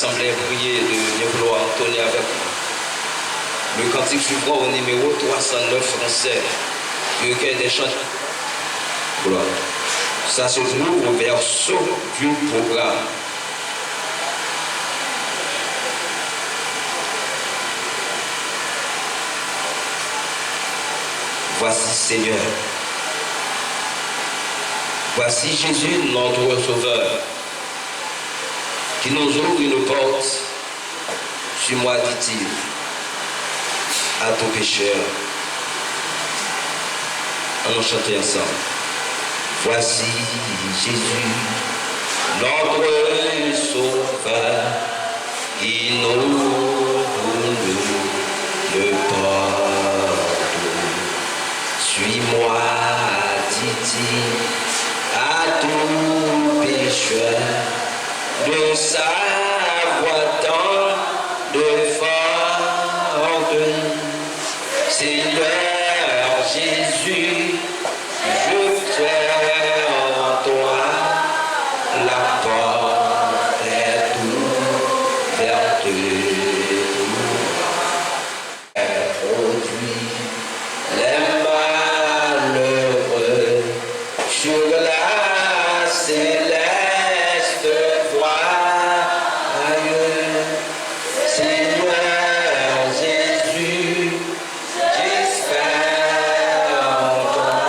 l'Assemblée, prier de bien vouloir entonner avec moi. Le cantique suivant au numéro 309 français, du recueil des chants. Gloire. Ça se trouve au verso du programme. Voici Seigneur. Voici Jésus, notre Sauveur, qui nous ouvre une porte. Suis-moi, dit-il, à tout pécheur. Allons chanter ensemble. Voici Jésus, notre Sauveur, qui nous ouvre le porte. Suis-moi, dit-il, à tout pécheur, de savoir tant de forte. Seigneur Jésus, je fais en toi, la porte est ouverte pour moi. Les malheureux sur la céleste voie. Seigneur Jésus, j'espère en toi,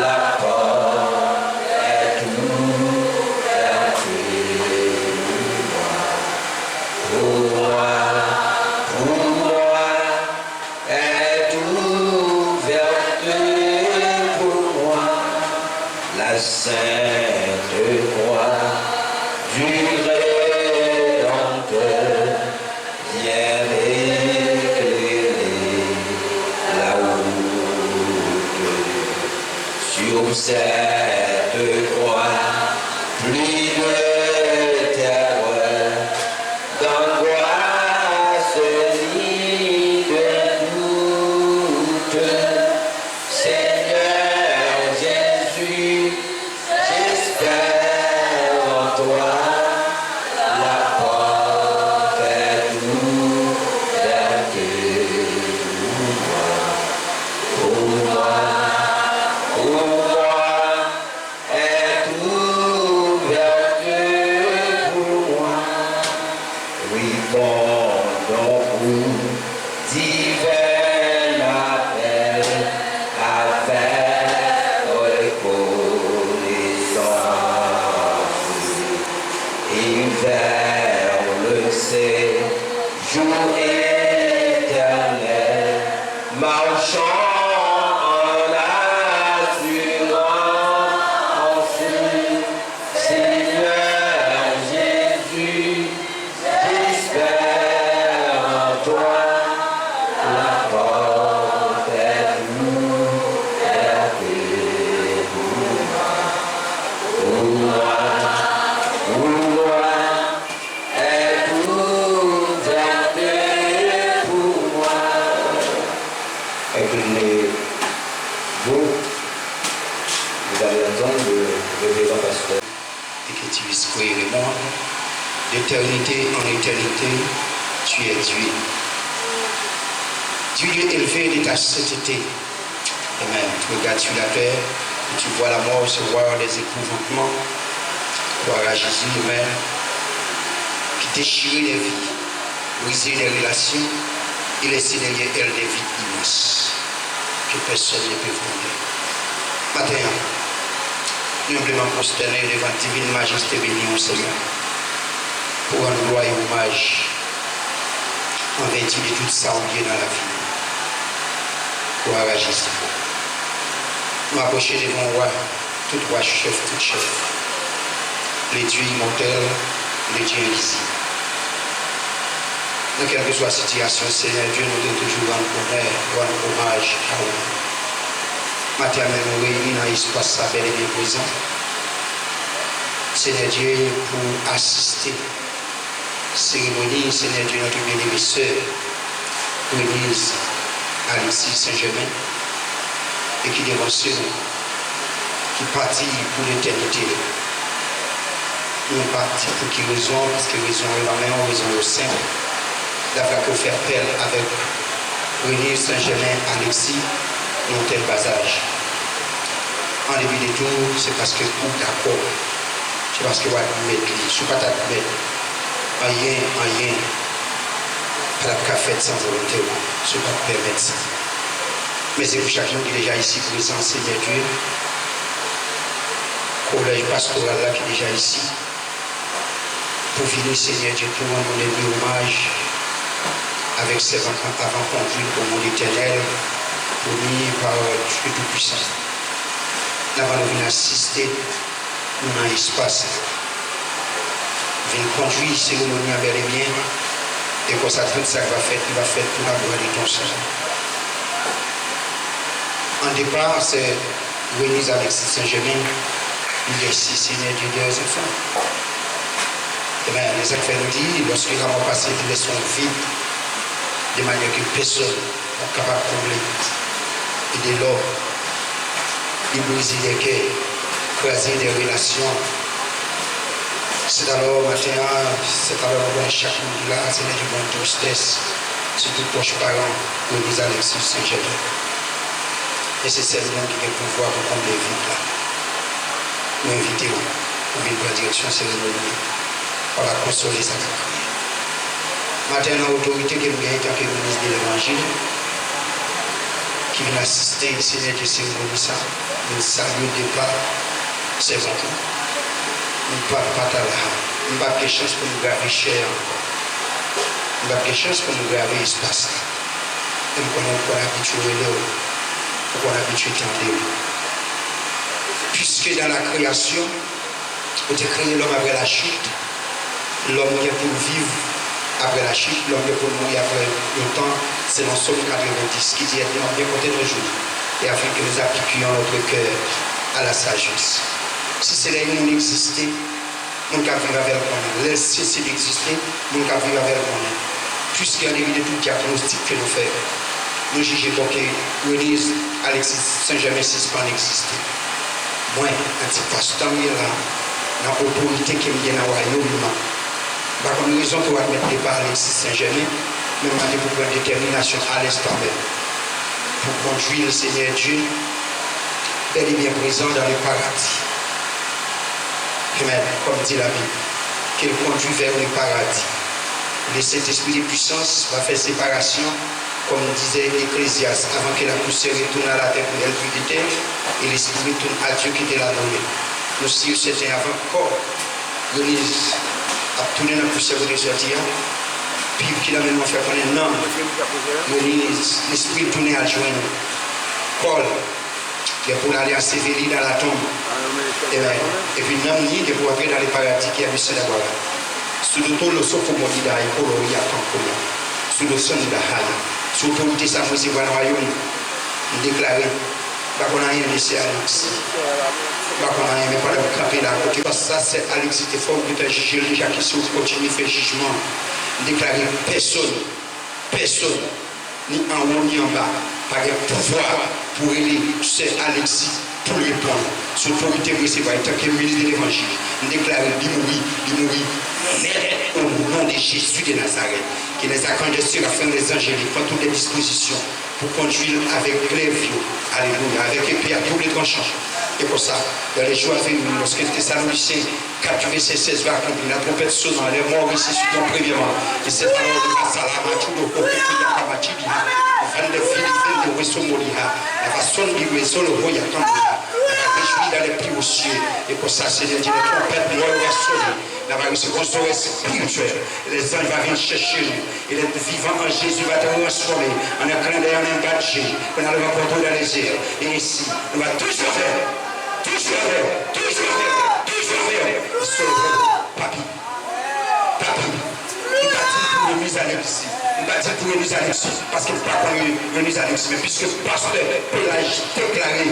la porte est ouverte pour moi. Pour moi est ouverte pour moi la sainte croix du Rédempteur vient éclairer la route. Sur cette croix, plus de terreur, d'angoisse ni de doute. Seigneur Jésus, j'espère en toi, la porte est ouverte pour moi. Pour moi est ouverte pour moi. Répondons pour divin appel avec reconnaissance et vers le séjour éternel, marchons en assurance. Seigneur Jésus, j'espère en toi, la porte est ouverte pour moi. Pour moi est ouverte pour moi. Inclinez-vous, vous allez entendre le révérend pasteur. Et que tu puisses cohérément, d'éternité en éternité, tu es Dieu. Dieu élevé de ta sainteté. Amen. Tu regardes sur la terre, et tu vois la mort recevoir des épouvantements. Gloire à Jésus, Amen. Qui déchirait les vies, briser les relations et laisser derrière elles des vies immenses que personne ne peut fonder. Matin, nous humblement consternés devant la divine majesté bénie au Seigneur pour rendre gloire et hommage en vertu de tout ça oublié dans la vie. Gloire à Jésus. Nous approchons devant roi, tout roi chef, tout chef. Les dieux immortels, les dieux invisibles. Dans quelle que soit la situation, Seigneur Dieu, nous devons toujours rendre honneur, rendre hommage à vous. Matin, nous réunis dans l'espace bel et bien présent. Seigneur Dieu, pour assister cérémonie, Seigneur Dieu, notre bien-aimé sœur, l'église Alexis Saint-Germain, et qui dévance nous, qui partit pour l'éternité. nous partis pour qui raison, parce que raison est la main, raison est au sein. D'avoir que faire appel avec René Saint-Germain, Alexis, non tel bas âge. En début de tout, c'est parce que tout d'accord. C'est parce que vous mettre, je ne suis pas t'admettre. Rien, pas la fait sans volonté, je ne peux pas permettre ça. Mais c'est pour chacun qui est déjà ici présent, Seigneur Dieu. Collège pastoral là qui est déjà ici. Pour venir, Seigneur Dieu, pour rendre un hommage avec ses avant conduits au monde éternel, pour lui par Dieu Tout-Puissant. Nous allons assister dans l'espace. Venir conduire la cérémonie avec les biens. Et quand ça tout ça va faire, il va faire pour la gloire de ton Seigneur. En départ, c'est Renise Alexis Saint-Germain. Il est ici, Seigneur Dieu, des enfants. Et bien, les affaires nous disent, lorsqu'il a passé, il laisse son vide, de manière que personne n'est capable de combler. Et dès lors, il brise des cœurs, croiser des relations. C'est alors matin, c'est alors bon chaque monde là, c'est du bon tristesse, surtout proches parents, Renise Alexis Saint-Germain. Et c'est celle-là qui a le pouvoir pour combler les vides là. Nous invitons pour venir dans la direction cérémonie, pour la consoler sa prière. Maintenant, l'autorité que nous avons en tant que ministre de l'Évangile, qui vient assister au Seigneur de cérémonie, nous saluons au départ, c'est bon. Nous ne parlons pas de là. Nous n'avons pas de chance pour nous graver cher encore. Nous n'avons pas de chance pour nous graver espace. Et nous connaissons qu'on habitué là, qu'on habitué à tendre. Puisque dans la création, on a créé l'homme après la chute, l'homme qui est pour vivre après la chute, l'homme qui est pour mourir après longtemps, c'est dans Somme 90 qui dit bien compter nos jours, et afin que nous appliquions notre cœur à la sagesse. Si c'est là où on existait, on peut vivre avec le si c'est d'exister, on peut vivre avec le puisqu'il y a de tout diagnostic que nous faisons. Nous jugeons que Renise Alexis Saint-Germain ne pas exister. Moi, anti-pasteur, là, dans l'autorité qui me vient dans le royaume, par contre, une raison pour admettre par Alexis Saint-Germain, mais pour prendre détermination à l'instant même, pour conduire le Seigneur Dieu, bel et bien présent dans le paradis. Amen, comme dit la Bible, qu'il conduit vers le paradis. Le Saint-Esprit de puissance va faire séparation, comme disait l'Ecclésiaste, avant que la poussière retourne à la terre pour elle plus de terre, et l'Esprit retourne à Dieu qui était là dans lui. Nous, si c'était avant encore, Denise a tourné dans la poussière de sortir, puis qu'il a maintenant fait connaître non, Denise, l'Esprit tourné à joindre Paul, qui est pour aller ensevelir dans la tombe. Et puis, non, ni de pour entrer dans le paradis qui a vu cela. Sous le ton, le sofa modida et coloria tampola. Sous le son de la halle. Sous l'autorité, ça me c'est le royaume. Déclaré. Qu'on a rien laissé à Alexis. Qu'on a rien, mais pas de camper là. Parce que ça, c'est Alexis, c'est fort que tu as jugé les gens qui sont continués à faire jugement. Déclaré personne, ni en haut ni en bas, pas de pouvoir pour aider c'est Alexis pour lui répondre. Sous l'autorité recevoir, tant que ministre de l'Évangile, déclaré il mourit net au nom de Jésus de Nazareth, qui les a conduits à la fin des angéliques, prend toutes les dispositions pour conduire avec glaive, alléluia, avec épée à double tranchant. Et pour ça, dans les jours à venir, lorsque les Thessaloniciens capturent ces 16 va accomplir, la trompette sonnant, les morts ici sur ton premièrement. Et c'est alors de Massalama, tout le corps qui a Kamachidi, fan de Philippe, de Wessomolia, la façon de vivre, le roi y attend. Réjouis dans les plus hauts cieux. Et pour ça, Seigneur dit, les trompettes nous va sonner. Nous allons recevoir un soleil spirituel. Les anges vont venir chercher nous. Et les vivants en Jésus vont te transformer en un clin d'œil, en un gadget. On va le rencontrer dans les airs. Et ici, on va toujours faire. Papi. Il va dire pour Renise Alexis. Parce qu'il ne peut pas connaître Renise Alexis. Mais puisque le pasteur peut la déclarer,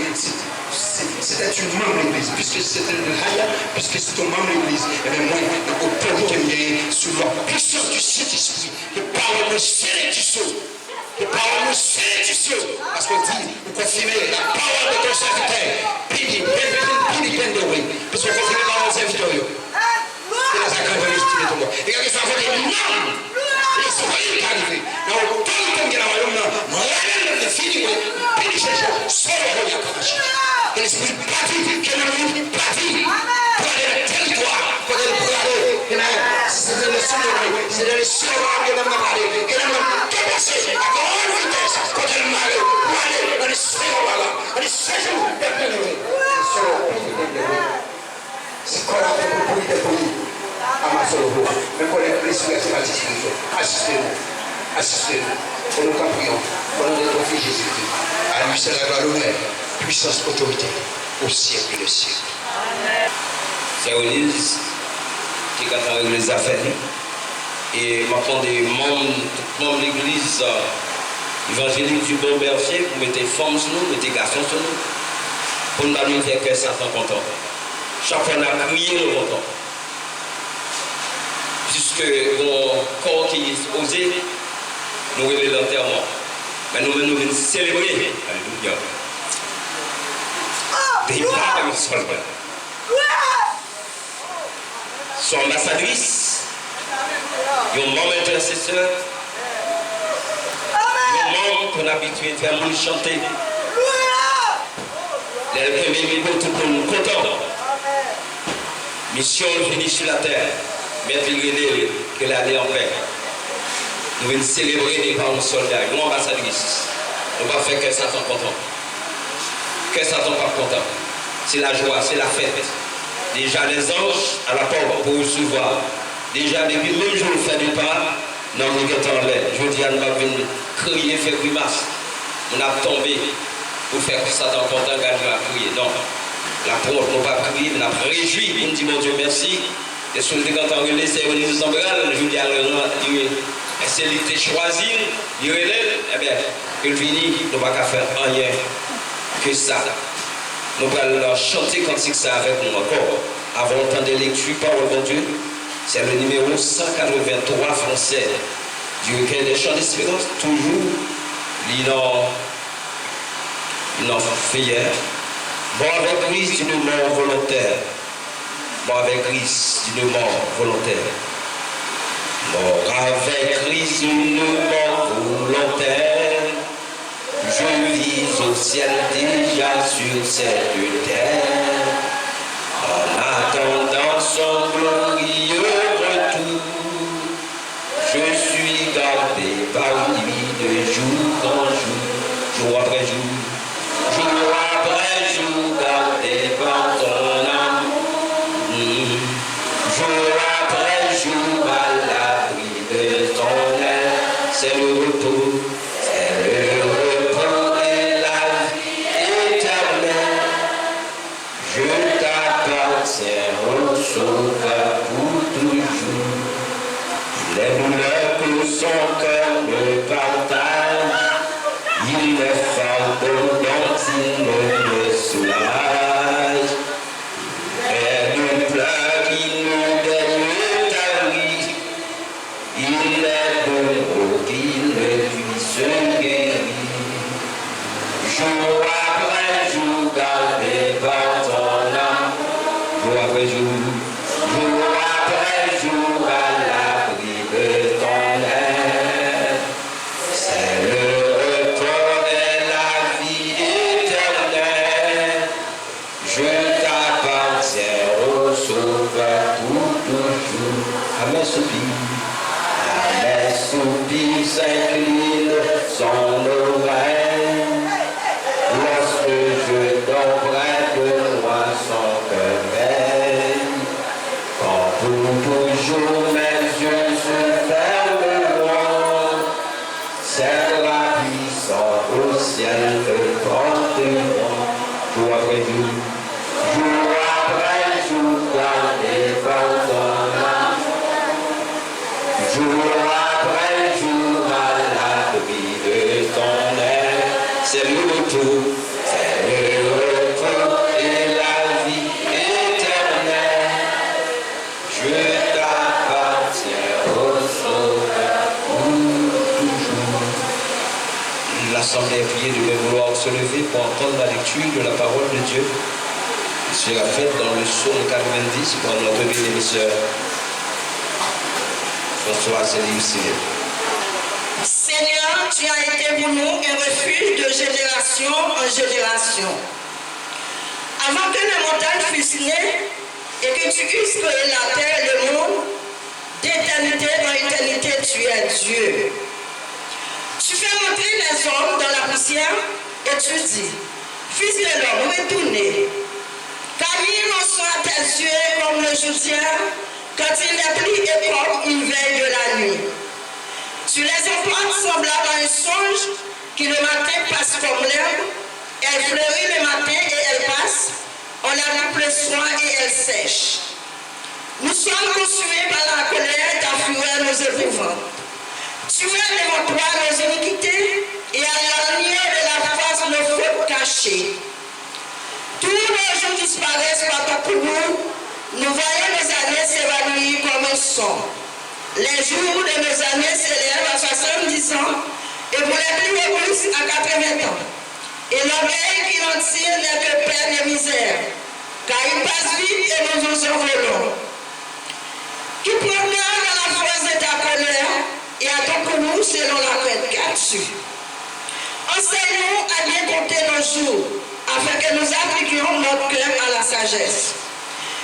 c'était une membre de l'église, puisque c'était une haya, puisque c'est un membre de l'église, et bien moi, l'autorité me gagne sous la puissance du Saint-Esprit, de parler le Seigneur du ciel, parce qu'on dit, vous confirmez la parole de ton serviteur, parce qu'on confirme par nos serviteurs. C'est quoi la pour des pays à ma seule voix. Mais pour les blessures, c'est pas discussion. Assistez-nous. Assistez-nous. Pour nous prions. Pour nous notre fils Jésus-Christ. À lui, c'est la gloire, l'honneur, puissance, autorité, au siècle des siècles. C'est l'église qui a réglé les affaires. Et maintenant, des membres de l'église évangélique du Bon Berger, vous mettez femmes sur nous, mettez garçons sur nous. Pour nous faire que ça soit content. Chacun a crié le content. Puisque mon corps qui est osé, nous révèle l'enterrement. Mais nous venons célébrer. Alléluia. Des paroles seulement. Son ambassadrice, une maman intercesseur, une maman qu'on a habitué à faire nous chanter. Les premiers micros, tout le monde content. Mission finie sur la terre. Mais il que l'année en paix. Nous venons célébrer les parents soldats, nous ambassadrices. On va faire que ça soit content. Que ça soit pas content. C'est la joie, c'est la fête. Déjà les anges à la porte pour recevoir. Déjà depuis le même jour, on fait du pas, non, nous sommes en l'air. Je dis à nous venir crier, faire grimace. On a tombé pour faire que ça soit content, garder à crier. Non. La porte, on ne va pas crier, on a réjoui. On dit mon Dieu merci. Et sur le quand on relève, c'est une église centrale, je dis à c'est lui qui choisi, il relève, eh bien, il finit, nous ne pouvons pas faire rien que ça. Nous allons chanter quand c'est ça avec nous encore. Avant le temps de lecture, parole de Dieu, c'est le numéro 183 français du recueil des chants d'espérance, toujours l'innocent hier. Bon avec Christ d'une mort volontaire. Mort avec Christ d'une mort volontaire. Mort avec Christ d'une mort volontaire. Je vis au ciel déjà sur cette terre. En attendant son glorieux retour. Je suis gardé par lui de jour en jour. Jour après jour. Jour après jour gardé par ton amour. Jour après jour à l'abri de ton aile, c'est le repos, et la vie éternelle. Je t'appartiens au Sauveur pour toujours. Les douleurs que son cœur me partage, il me fardeau dont il me soulage. Et le pleurs qui nous donne ta vie, il est bon pour qu'il ne puisse guérir. Jour après jour, gardé par ton âme, jour après jour, jour après jour, à l'abri de ton aide. C'est le repos et la vie éternelle. Je t'appartiens au Sauveur pour toujours. Amen, soupir. Amen, soupir s'incline son oreille. Lorsque je dors près de moi son cœur veille. Quand pour toujours mes yeux se fermeront, c'est la puissance au ciel que porteront. Jour après jour. Jour après jour, gardé par ton amour. Jour après jour, à l'abri de ton aile. C'est le retour, et la vie éternelle. Je t'appartiens au Sauveur pour toujours. L'Assemblée est priée de vouloir se lever pour entendre la lecture de la parole de Dieu. Sera faite dans le psaume 90 par notre bien-aimée sœur Françoise Elie. Seigneur, tu as été pour nous un refuge de génération en génération. Avant que les montagnes fussent nées et que tu eusses créé la terre et le monde, d'éternité en éternité, tu es Dieu. Tu fais monter les hommes dans la poussière étudie. Fils de l'homme, retournez. Car ils n'en sont à tes yeux comme le jour quand il n'est plus et comme une veille de la nuit. Tu les emportes semblables à un songe qui le matin passe comme l'herbe. Elle fleurit le matin et elle passe. On la coupe le soir et elle sèche. Nous sommes consumés par la colère, ta fureur nous éprouvant. Tu mets devant toi nos iniquités et à la lumière de la face nos fautes cachées. Tous nos jours disparaissent par ton courroux. Nous voyons nos années s'évanouir comme un son. Les jours de nos années s'élèvent à 70 ans et pour les plus robustes à 80 ans. Et l'oreille qui en tire n'est que peine et misère, car il passe vite et nous nous envolons. Qui prend dans la force de ta colère et à ton courroux selon la peine qu'as-tu. Enseigne-nous à bien compter nos jours, afin que nous appliquions notre cœur à la sagesse.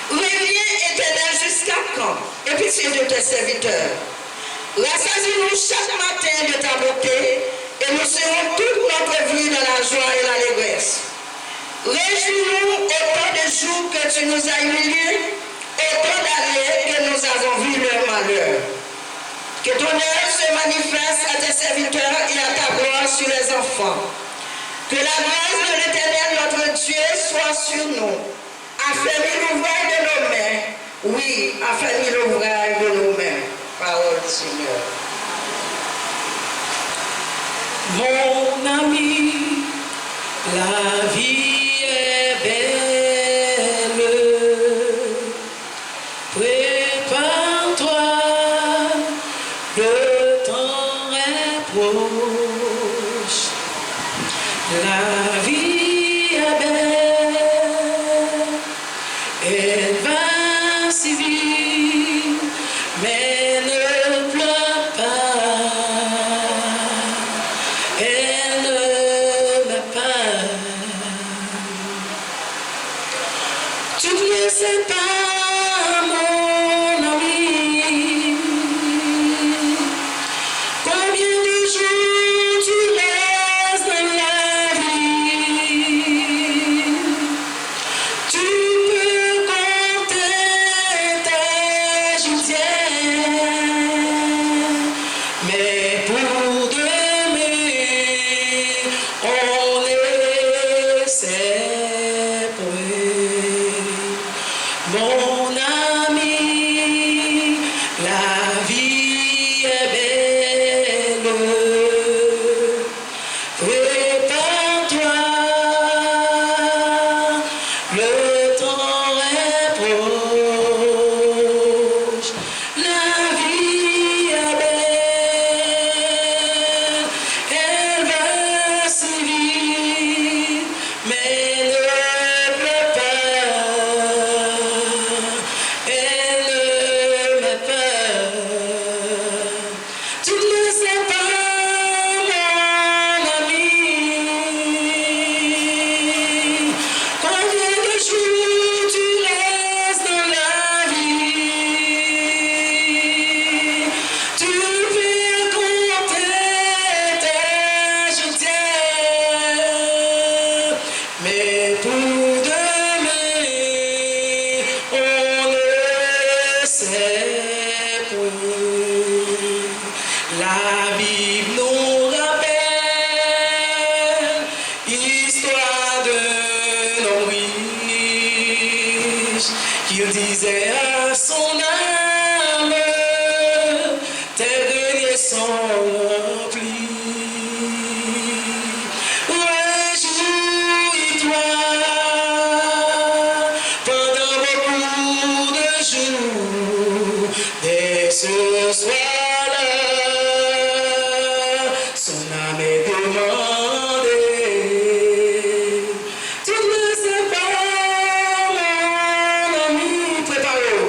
Reviens éternel jusqu'à quand? Et pitié de tes serviteurs. Rassasie-nous chaque matin de ta beauté et nous serons toute notre vie dans la joie et l'allégresse. Réjouis-nous autant de jours que tu nous as humiliés, autant d'années que nous avons vu leur malheur. Que ton œuvre se manifeste à tes serviteurs et à ta gloire sur les enfants. Que la grâce de l'Éternel notre Dieu soit sur nous. Affermis l'ouvrage de nos mains. Oui, affermis l'ouvrage de nos mains. Parole du Seigneur. Mon ami, la vie est belle. Prépare-toi, le temps est proche. La vie est belle, elle va si vite, mais ne pleure pas, elle ne meurt pas. Tu ne sais pas, mon ami, combien de jours tu restes dans la vie. Tu peux compter tes journées, mais pour demain, on est séparés. Mon ami, la vie est belle. Prépare-toi, le temps est proche. La vie est belle, elle va si vite, mais ne pleure pas, elle ne meurt pas. Tu ne sais pas, mon ami, combien de jours tu restes dans la vie. Tu peux compter tes journées, mais pour demain, on ne sait point. La Bible nous rappelle l'histoire d'un homme riche qui disait à son âme, tes greniers sont remplis. Réjouis-toi pendant beaucoup de jours, dès ce soir-là, son âme est demandée. Tu ne sais pas, mon ami, prépare-le.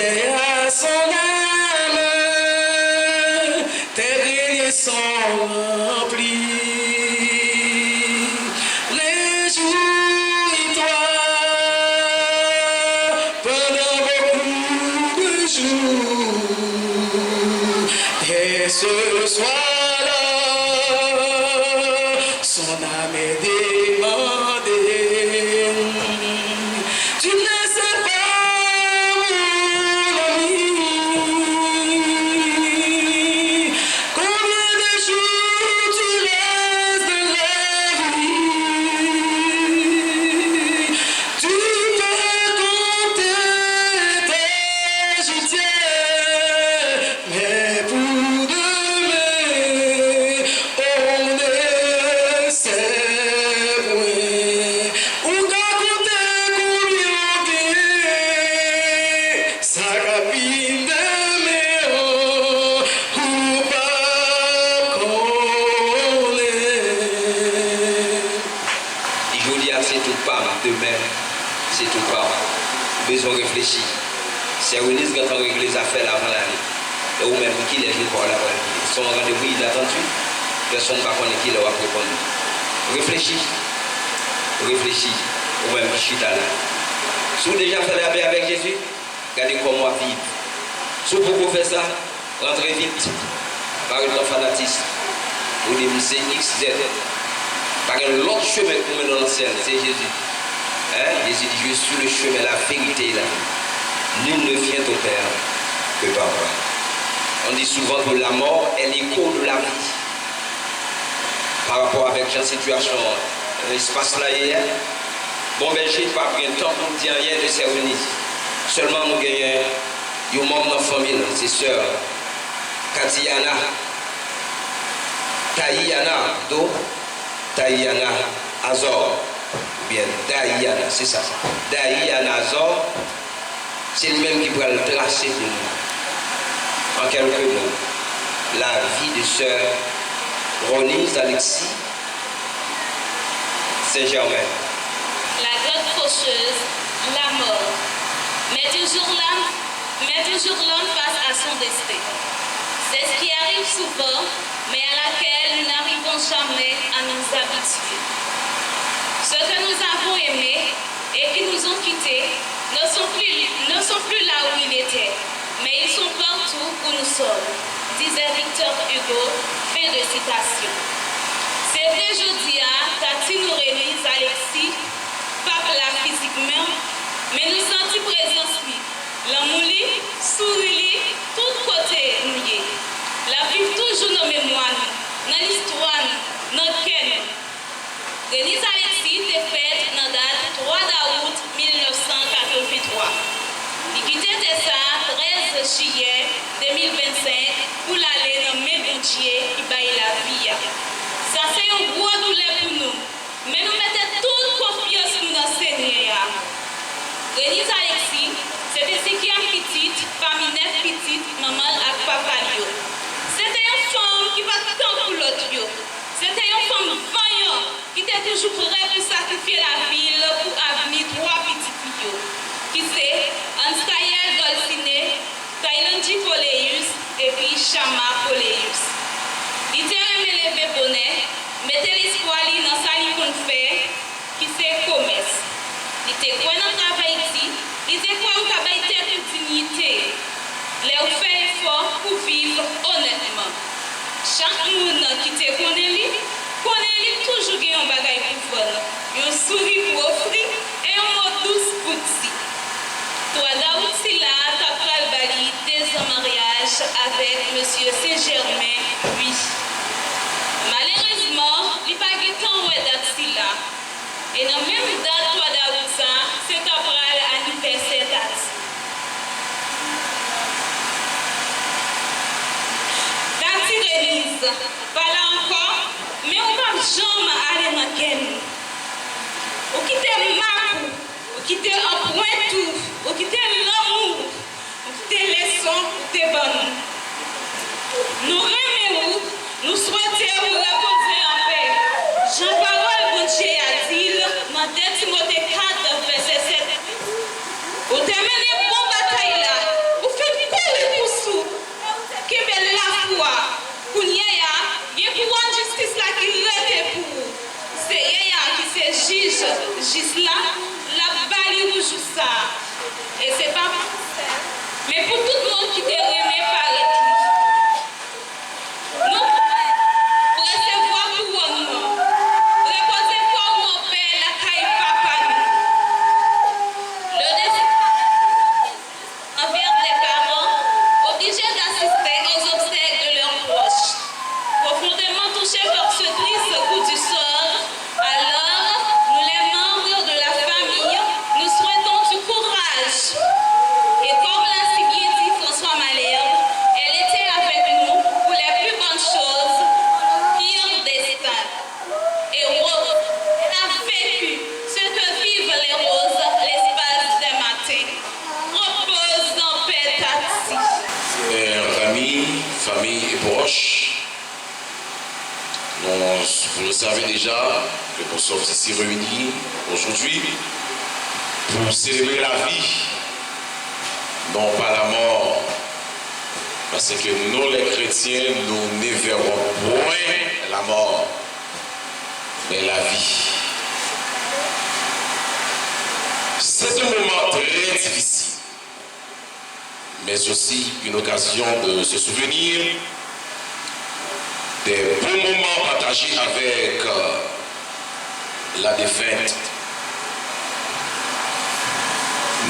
paix à son âme, tes greniers sont remplis. Réjouis-toi pendant beaucoup de jours, et ce soir-là, son âme est demandée. Tu ne sais pas, mon ami, combien de jours tu restes dans la vie. Tu peux compter tes joutiers, mais pour demain, on ne sait point. On va compter combien de sa cabine demain, ou pas connaître. Et je vous dis, c'est tout pas, demain, c'est tout pas. Besoin de réfléchir. C'est Renis qui a réglé les affaires avant l'année. Et ou même qui les joue pour la bonne. Son rendez-vous inattendu, personne ne va connaître qui leur a répondu. Réfléchis. Réfléchis. Ou même qui chute là. Si vous déjà fait la paix avec Jésus, regardez comment vivre. Si vous pouvez faire ça, rentrez vite. Par le fanatisme. Vous dites, c'est XZ. Par l'autre chemin que nous dans le ciel, c'est Jésus. Hein? Jésus dit, je suis le chemin, la vérité et la vie. Nul ne vient au Père que par moi. On dit souvent que la mort est l'écho de la vie. Par rapport avec la situation, l'espace là hier, bon Belgique pas pris un temps pour dire rien de ces réunis. Seulement nous gagnons un membre de la famille, c'est sœur Katiana, Taïana Azor, ou bien Daïana, c'est ça. Daïana Azor, c'est lui-même qui va le tracer pour nous. En quelques mots, la vie de sœur Ronise Alexis Saint-Germain. La grande faucheuse, la mort, met toujours l'homme face à son destin. C'est ce qui arrive souvent, mais à laquelle nous n'arrivons jamais à nous habituer. Ceux que nous avons aimés et qui nous ont quittés ne sont plus là où ils étaient, mais ils sont partout où nous sommes, disait Victor Hugo. Fin de citation. C'est vrai, je dis à Tati nous réunissent Alexis, pas là physiquement, mais nous sentons présence lui. L'amouli, sourire, tout côté nous y est. La vie toujours nos mémoires, dans l'histoire, dans le cœur. Denise Alexis était faite dans la date 3 août 1983. Il quittait ça 13 juillet 2025 pour aller dans Mégontier qui baille la vie. Ça c'est un gros douleur pour nous. Mais nous mettons toute confiance dans le Seigneur. Denise Alexis, c'était ce qui a petite, parmi 9 petites, maman et papa. C'était une femme qui va tant pour l'autre. C'était une femme vaillante qui était toujours prête pour sacrifier la ville pour amener 3 petits filles. Qui c'est Anstayel Golsine, Thaïlandi Poleus et puis Chama Poleus. Il était aimé lever bonnet, mettait l'espoir dans sa ligne qu'on fait, qui c'est commerce. Il était quoi dans le travail ici, il était quoi au travail de dignité. Les fait effort pour vivre honnêtement. Chaque monde qui te connaît toujours gagne un bagage pour faire. Un sourire pour offrir et un mot douce pour dire. Toi, Daoud Silla, tu as pris le bali dès un mariage avec M. Saint-Germain, oui. Malheureusement, il n'y a pas de temps où Daoud Silla. Et dans la même date, toi, Daoud, c'est ta pral anniversaire date. Tati Denise, pas là encore, mais on va jamais aller dans quel. Ou quitter Marou, ou quitter un point tout, ou quitter l'amour, ou quitter les sons, ou quitter bonnes. Nous remettons, nous souhaitons vous reposer en paix. Jean-Parole Bontier a dit dans 2 Timothée 4, verset 7. Vous terminez bon bataille là, Gisela, la balle rouge ça. Et c'est pas pour ça. Mais pour tout le monde qui te remet par écrit. Nous, pour recevoir pour nous, reposer pour mon père, la caille papa. Le destin envers des parents, obligés d'assister aux obsèques de leurs proches. Profondément touchés par ce triste coup du sort, alors, nous les membres de la famille, nous souhaitons du courage. Et comme l'a si bien dit François Malherbe, elle était avec nous pour les plus bonnes choses, pire destin. Et Rose, elle a vécu ce que vivent les roses l'espace des matins. Repose en paix, Tati. Chers amis, famille et proches, vous le savez déjà que nous sommes ici réunis aujourd'hui pour célébrer la vie, non pas la mort, parce que nous les chrétiens, nous ne verrons point la mort, mais la vie. C'est un moment très difficile, mais aussi une occasion de se souvenir des bons moments partagés avec la défunte.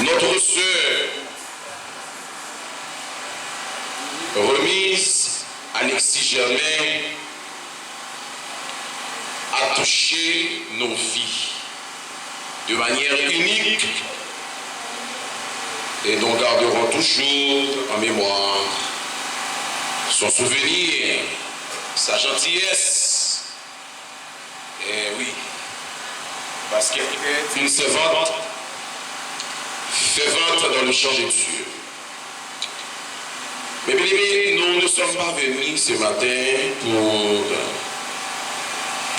Notre sœur, remise Alexis Germain, a touché nos vies de manière unique et nous garderons toujours en mémoire son souvenir, sa gentillesse. Et oui, parce qu'elle est une servante fervente dans le champ de Dieu. Mais bien aimés, nous ne sommes pas venus ce matin pour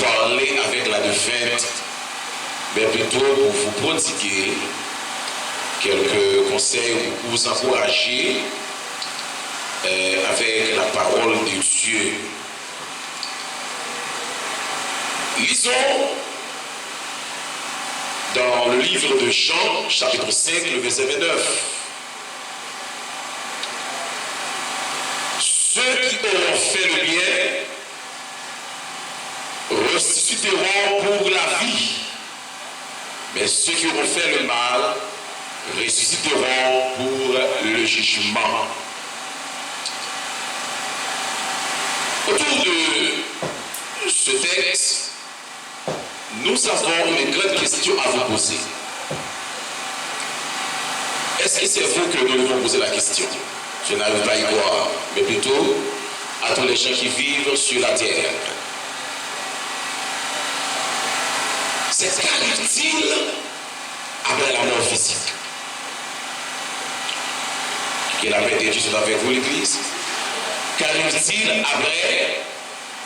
parler avec la défunte, mais plutôt pour vous prodiguer quelques conseils ou vous encourager avec la parole de Dieu. Lisons dans le livre de Jean, chapitre 5, le verset 29. Ceux qui auront fait le bien ressusciteront pour la vie, mais ceux qui auront fait le mal ressusciteront pour le jugement. Autour de ce texte, nous avons une grande question à vous poser. Est-ce que c'est vous que nous devons poser la question? Je n'arrive pas à y croire, mais plutôt à tous les gens qui vivent sur la terre. C'est qu'arrive-t-il après la mort physique? Quelle avait été juste avec vous, l'Église? Qu'arrive-t-il après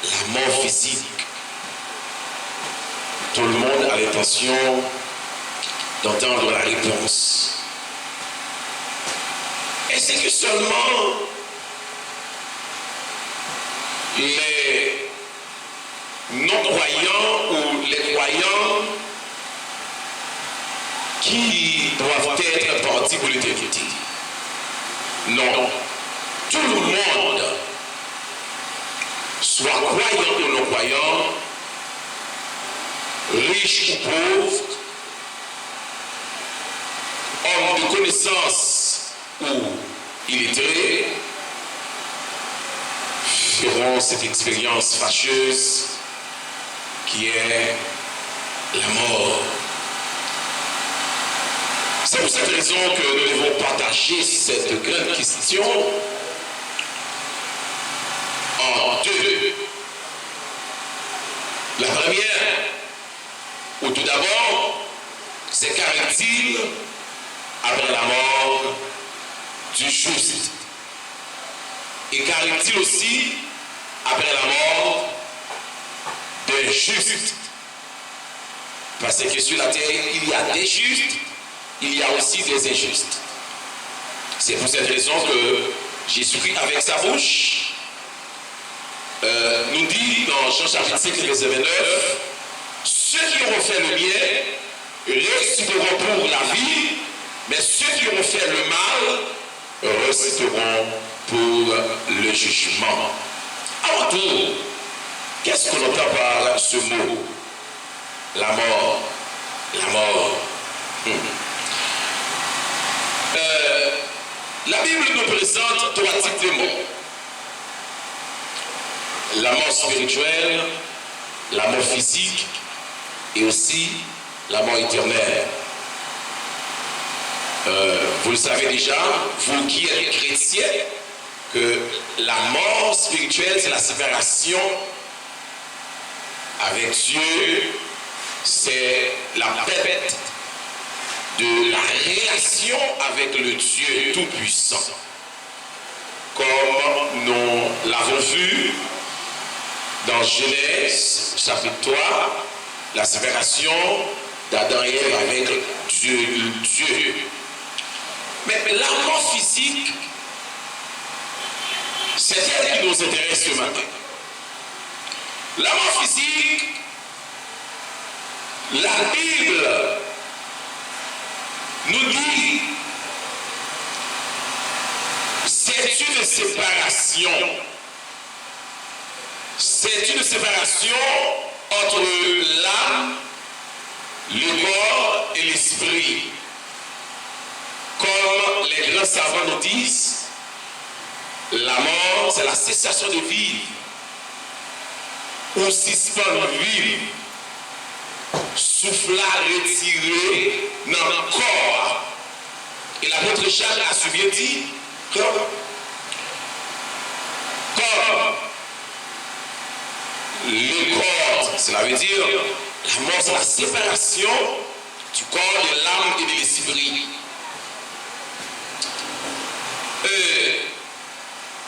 la mort physique? Tout le monde a l'intention d'entendre la réponse. Est-ce que seulement les non-croyants ou les croyants qui doivent être partis pour l'éternité? Non. Tout le monde, soit croyant ou non-croyant, riche ou pauvre, homme de connaissance ou illettré, feront cette expérience fâcheuse qui est la mort. C'est pour cette raison que nous devons partager cette grande question en deux. La première, ou tout d'abord, c'est qu'arrive-t-il après la mort du juste? Et qu'arrive-t-il aussi après la mort d'un juste? Parce que sur la terre, il y a des justes, il y a aussi des injustes. C'est pour cette raison que Jésus-Christ, avec sa bouche, nous dit dans Jean chapitre 5, verset 29, ceux qui auront fait le bien ressusciteront pour la vie, mais ceux qui ont fait le mal ressusciteront pour le jugement. À votre tour, qu'est-ce qu'on entend par ce mot? La mort. La mort. La Bible nous présente trois types de morts. La mort spirituelle, la mort physique et aussi la mort éternelle. Vous le savez déjà, vous qui êtes chrétiens, que la mort spirituelle, c'est la séparation avec Dieu, c'est la perte de la relation avec le Dieu Tout-Puissant. Comme nous l'avons vu dans Genèse, chapitre 3, la séparation d'Adam et Ève avec Dieu. Mais la mort physique, c'est elle qui nous intéresse ce matin. La mort physique, la Bible nous dit, c'est une séparation. C'est une séparation entre l'âme, le corps et l'esprit. Comme les grands savants nous disent, la mort, c'est la cessation de vivre. On suspend vivre, souffle retiré dans le corps. Et l'apôtre Jacques a su bien dit, comme le corps, cela veut dire, la mort, c'est la séparation du corps, de l'âme et de l'esprit.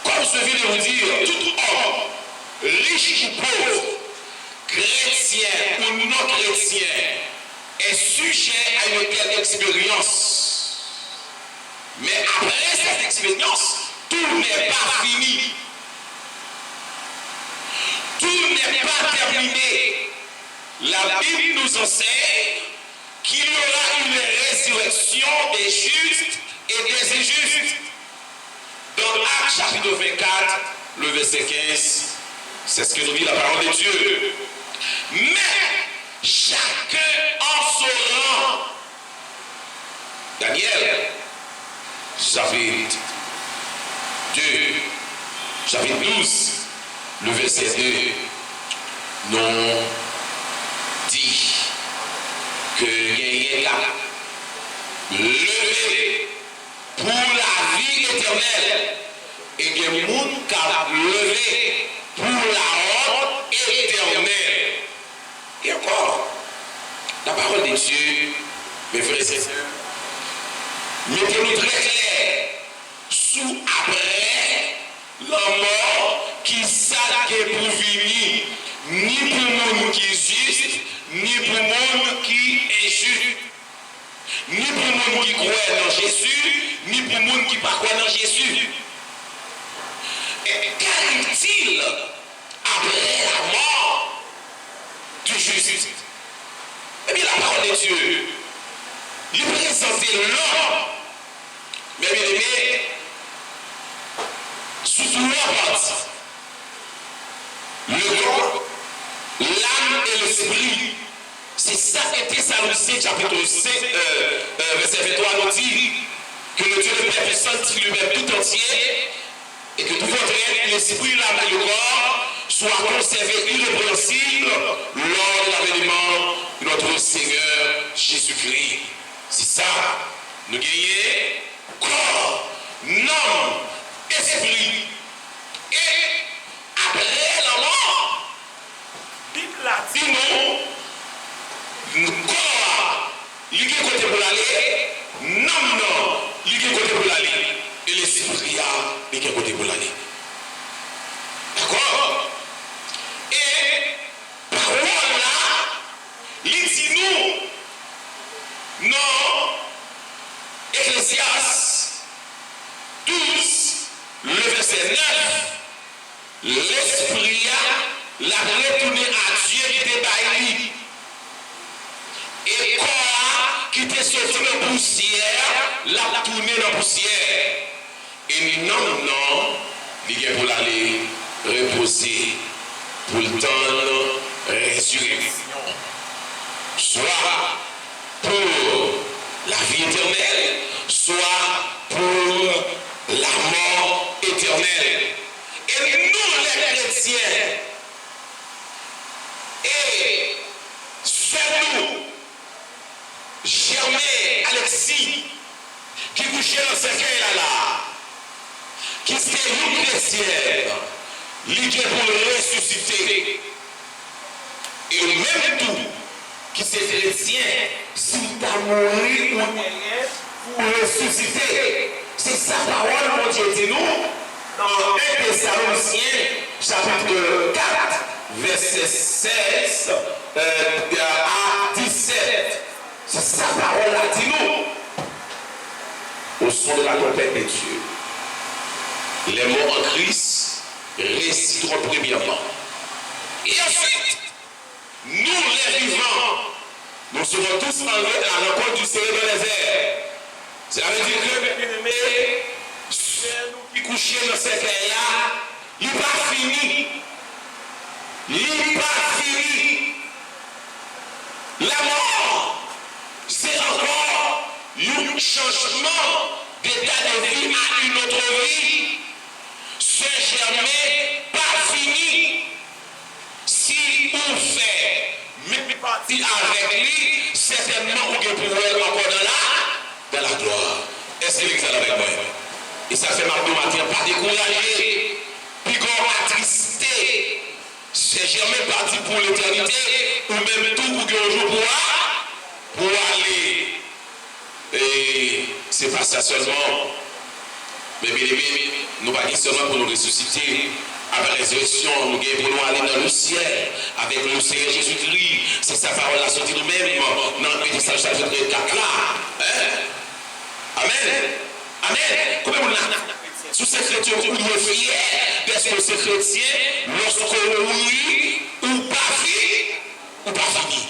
Comme je viens de vous dire, tout homme, riche ou pauvre, chrétien ou non chrétien, est sujet à une telle expérience. Mais après cette expérience, tout n'est pas fini. Tout n'est pas terminé. La Bible nous enseigne qu'il y aura une résurrection des justes et des injustes. Dans Actes chapitre 24, le verset 15, c'est ce que nous dit la parole de Dieu. Mais chacun en son rang. Daniel, chapitre 2, chapitre 12, le verset 2, nous dit que il y a levé pour la vie éternelle et que le monde a levé pour la honte éternelle. Et encore, la parole de Dieu, mes frères et sœurs, mettez-nous très clair sous après la mort qui s'attaque pour venir, ni pour le monde qui est juste, ni pour le monde qui est injuste, ni pour le monde qui croit dans Jésus, ni pour le monde qui ne croit pas dans Jésus. Et qu'arrive-t-il après la mort du juste? Eh bien, la parole de Dieu, il présente l'homme, mais bien aimé, sous trois parties. Le corps, l'âme et l'esprit. C'est ça que Thessaloniciens chapitre 5, verset 23 nous dit que le Dieu le Père puisse sanctifier le Père tout entier et que tout votre être, l'esprit, l'âme et le corps soient conservés irrépréhensibles lors de l'avènement de notre Seigneur Jésus-Christ. C'est ça. Nous gagnons corps, âme, esprit. Et après la mort, Bible l'a dit non, corps, il y a côté pour l'aller, non, il y a côté pour l'aller. Et l'esprit, il y a côté pour l'aller. D'accord? Et parole là, il dit nous, non, Ecclésiaste 12, le verset 9, l'esprit l'a retourné à Dieu qui était bailli. Et quoi sorti dans la poussière, l'a tourné dans la poussière. Et non, il est pour aller reposer, pour le temps résurrection. Soit pour la vie éternelle, soit pour la mort éternelle. Et nous, les chrétiens, et nous, Germain Alexis, qui couchait dans ce là, qui était une chrétienne, il est pour le ressusciter. Et même tout, qui c'est chrétien, si tu as mouru pour ressusciter, c'est sa parole, mon Dieu, dit nous, dans 1 Thessaloniciens, chapitre 4, verset 16 à 17. C'est sa parole, là, dit nous, au son de la tempête de Dieu. Les morts en Christ ressusciteront premièrement. Et ensuite, nous les vivants, nous serons tous enlevés à la rencontre du Seigneur dans les airs. Ça veut dire que, bien-aimés, nous qui couchons dans cette là, il n'est pas fini. Il n'est pas fini. La mort, c'est encore un changement d'état de vie à une autre vie. C'est jamais pas fini. Si on fait même partie avec lui, certainement on peut pouvoir encore dans la gloire. Est-ce que l'église est avec moi? Et ça fait Marc de matin, pas décourager, puis qu'on attristé. C'est jamais parti pour l'éternité, ou même tout pour qu'un jour pour aller. Et c'est pas ça seulement. Mais bien aimé, nous pas seulement pour nous ressusciter. Avec la résurrection, nous pour nous aller dans le ciel avec le Seigneur Jésus-Christ. C'est sa parole là sortie nous-mêmes dans l'Éphésiens chapitre 4 là. Amen. Amen. Comment on a sous ces chrétiens, vous êtes fiers d'être ces chrétiens lorsqu'on oui ou pas fini ou pas fini.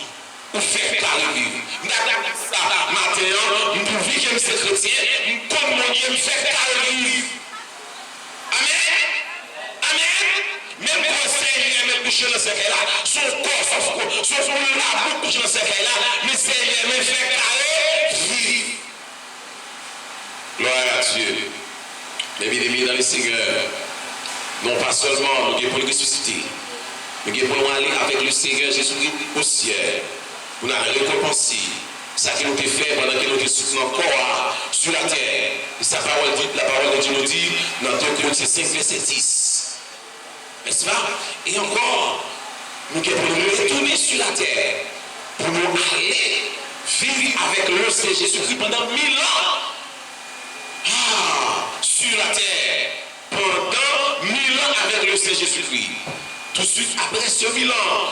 Ou faire carré vivre. Nous avons ça maintenant, nous pouvons vivre ces chrétiens, comme mon Dieu fait carré vivre. Amen. Amen. Même quand le Seigneur est couché dans ce cas-là, son corps, son là, couché dans ce cas-là, le Seigneur me fait carré vivre. Gloire à Dieu. Mais bien aimés dans le Seigneur, non pas seulement nous pour le ressusciter, mais pour nous aller avec le Seigneur Jésus-Christ au ciel. Nous avons récompensé ça qui nous a fait pendant que nous étions encore sur la terre. Et sa parole dit, la parole de Dieu nous dit dans 2 Corinthiens 5, verset 10. N'est-ce pas? Et encore, nous devons nous retourner sur la terre pour nous aller vivre avec le Seigneur Jésus-Christ pendant 1000 ans. Sur la terre, pendant 1000 ans avec le Seigneur Jésus-Christ. Tout de suite après ce 1000 ans,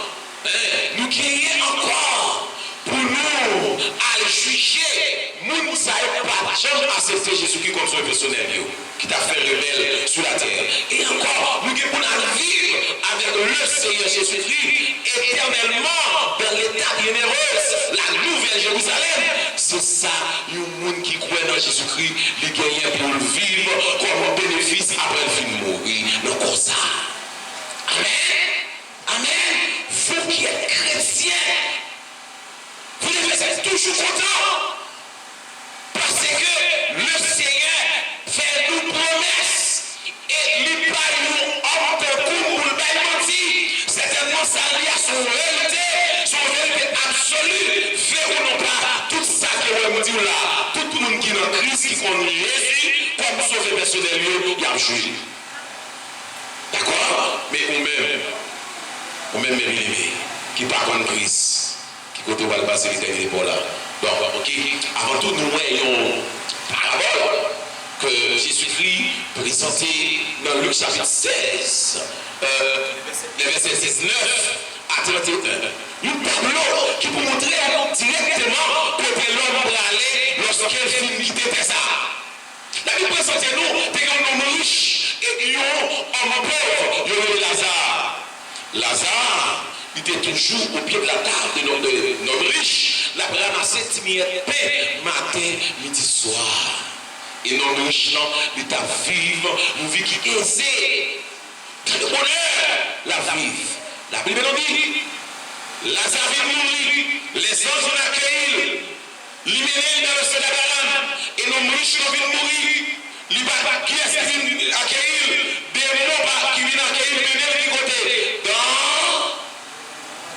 nous gagnons encore pour nous aller juger. Nous ne savons pas jamais accepter Jésus-Christ comme son personnel qui t'a fait rebelle sur la terre. Et encore, nous devons vivre avec le Seigneur Jésus-Christ éternellement dans l'état bienheureux, la nouvelle Jérusalem. C'est ça, le monde qui croit dans Jésus-Christ, il gagne pour le vivre comme un bénéfice après le film mourir. Donc, comme ça. Amen. Amen. Vous qui êtes chrétiens, vous devez être toujours contents. Parce que le Seigneur fait une promesse. Et il pas nous homme de coup pour le menti. Certainement, ça lié à son vérité absolue. Fait ou non pas, tout ça que vous dites là, tout le monde qui est dans Christ, qui connaît Jésus, comme sauver personnel, il y a un jugé. D'accord? Mais vous-même, mes bien-aimés, qui parlent en Christ, qui côté va le passer l'éternité pour là. Donc, ok, avant tout, nous voyons parole que Jésus-Christ présenté dans Luc chapitre 16, les versets 19 à 31. Un tableau qui vous montrer directement côté l'homme pour aller lorsqu'il finit quitter ça. La Bible présente nous, des hommes riches et un homme pauvre, il y a Lazare. Lazare, il était toujours au pied de la table de l'homme riche. la ramasser timide pain matin, midi, soir. Et non riche, il t'a vivre une vie qui est aisée. Le bonheur, la vie. La Bible nous dit, Lazare vient mourir, les anges vont accueillir, libérer dans le ciel d'Abraham, et nos riches viennent mourir. Qui est-ce qui vient accueillir? Des mots qui viennent accueillir, venez de côté.